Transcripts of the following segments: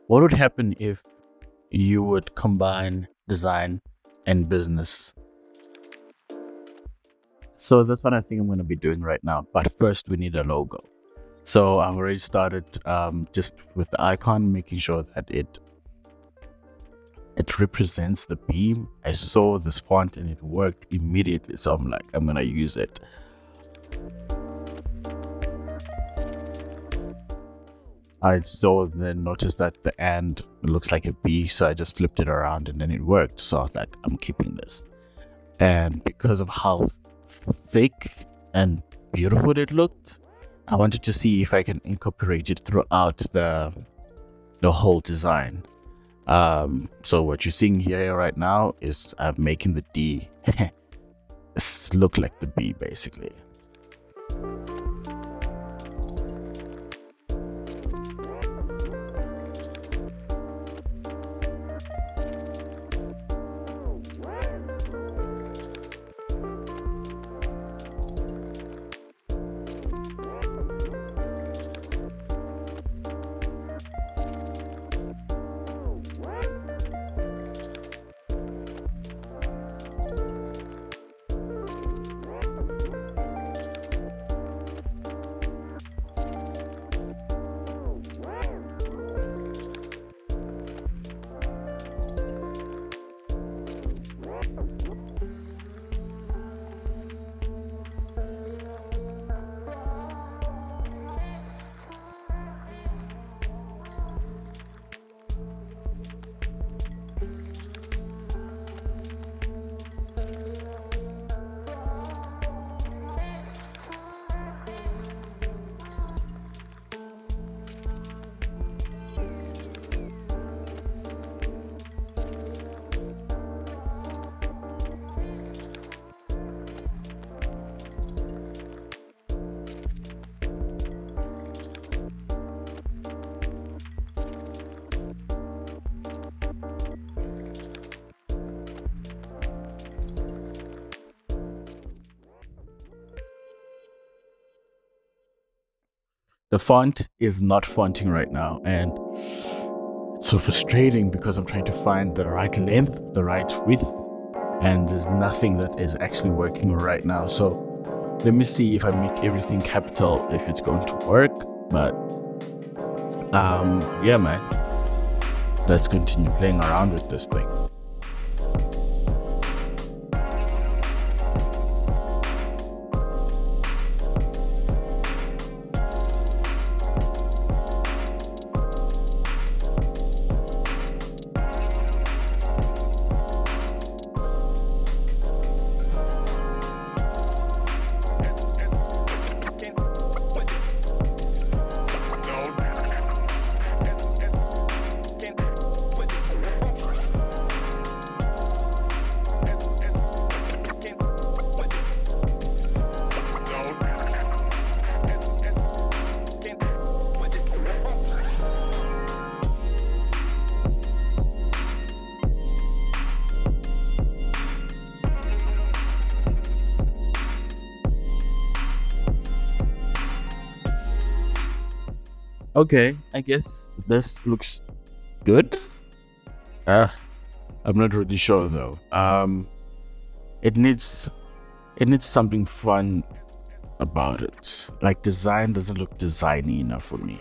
What would happen if you would combine design and business? So that's what I think I'm going to be doing right now. But first, we need a logo. So I've already started just with the icon, making sure that it represents the beam. I saw this font and it worked immediately. So I'm like, I'm going to use it. I saw then noticed that the and looks like a B, so I just flipped it around and then it worked. So I was like, I'm keeping this. And because of how thick and beautiful it looked, I wanted to see if I can incorporate it throughout the whole design. So what you're seeing here right now is I'm making the D look like the B, basically. The font is not fonting right now, and it's so frustrating because I'm trying to find the right length, the right width, and there's nothing that is actually working right now. So let me see if I make everything capital, if it's going to work. But yeah, man, let's continue playing around with this thing. Okay, I guess this looks good. I'm not really sure though. It needs something fun about it. Like design doesn't look designy enough for me.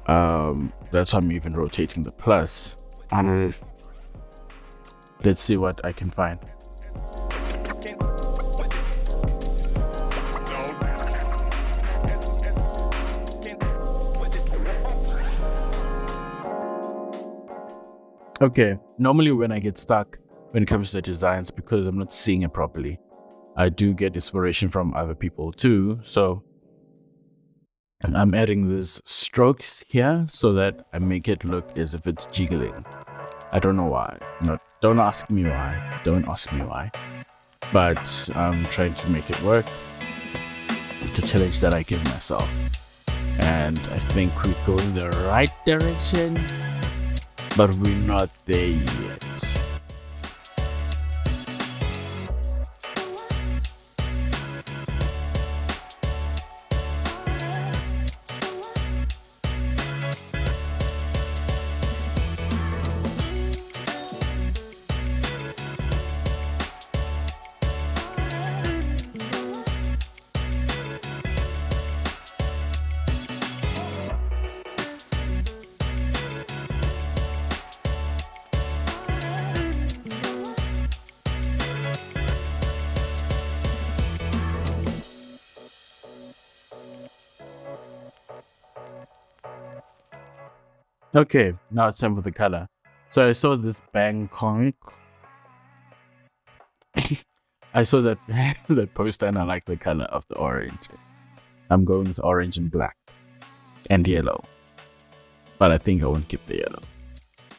That's why I'm even rotating the plus. And let's see what I can find. Okay, normally when I get stuck when it comes to designs, because I'm not seeing it properly, I do get inspiration from other people too. So I'm adding these strokes here so that I make it look as if it's jiggling. I don't know why. Don't ask me why. Don't ask me why. But I'm trying to make it work. It's a challenge that I give myself. And I think we go in the right direction, but we're not there yet. Okay, now it's time for the color. So I saw this Bangkok. I saw that that poster and I like the color of the orange. I'm going with orange and black and yellow. But I think I won't keep the yellow.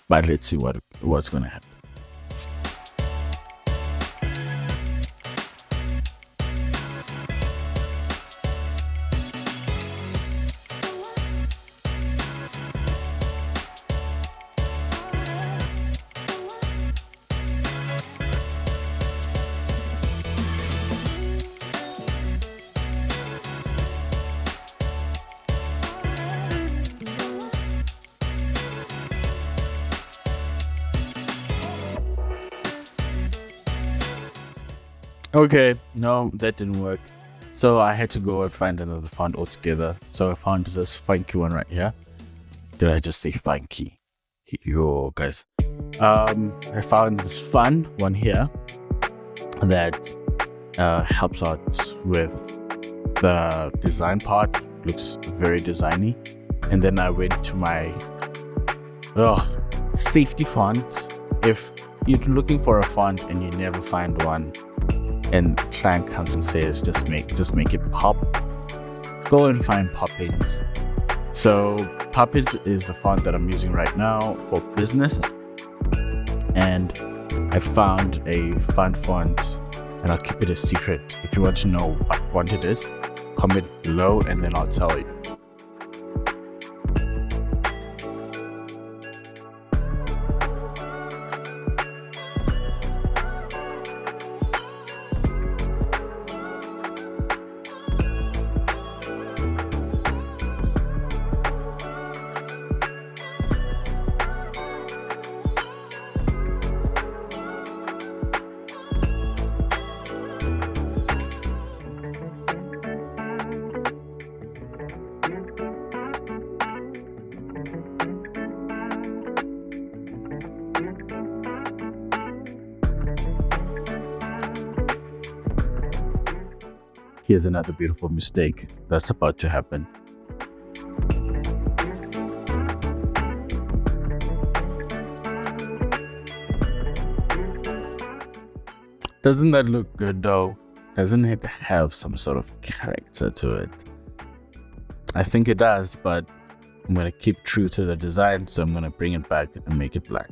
But let's see what's gonna happen. Okay, no, that didn't work. So I had to go and find another font altogether. So I found this funky one right here. Did I just say funky? Yo, guys. I found this fun one here that helps out with the design part. Looks very designy. And then I went to my safety font. If you're looking for a font and you never find one, and client comes and says just make it pop, go and find Poppins. So Poppins is the font that I'm using right now for business, and I found a fun font, and I'll keep it a secret. If you want to know what font it is, comment below and then I'll tell you. Here's another beautiful mistake that's about to happen. Doesn't that look good though? Doesn't it have some sort of character to it? I think it does, but I'm gonna keep true to the design, so I'm gonna bring it back and make it black.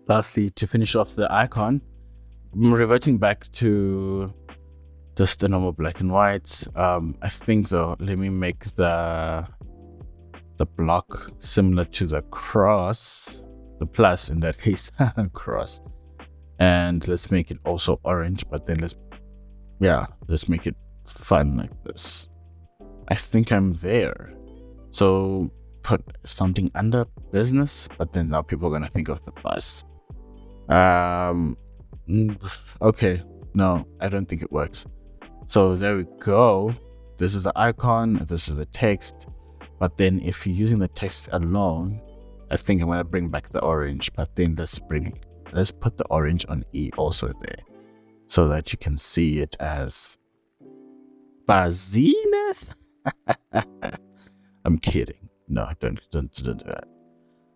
Lastly, to finish off the icon, I'm reverting back to just a normal black and white. I think though, let me make the block similar to the cross, the plus in that case, cross. And let's make it also orange, but then let's make it fun like this. I think I'm there. So put something under business, but then now people are gonna think of the plus. Okay, no, I don't think it works. So there we go. This is the icon, this is the text. But then if you're using the text alone, I think I'm gonna bring back the orange, but then let's put the orange on E also there, so that you can see it as buzziness. I'm kidding. No, don't do that.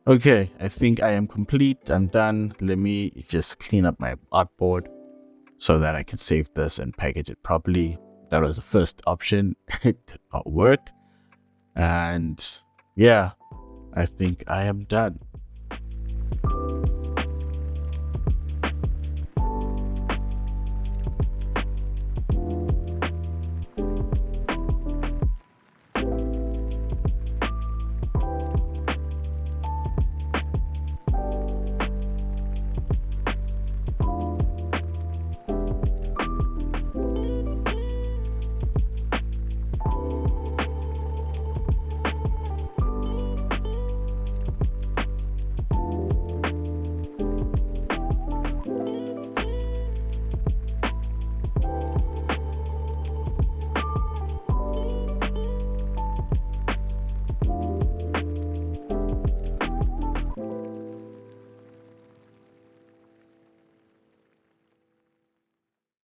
Okay, I think I am complete. I'm done. Let me just clean up my artboard so that I can save this and package it properly. That was the first option. It did not work. And yeah, I think I am done.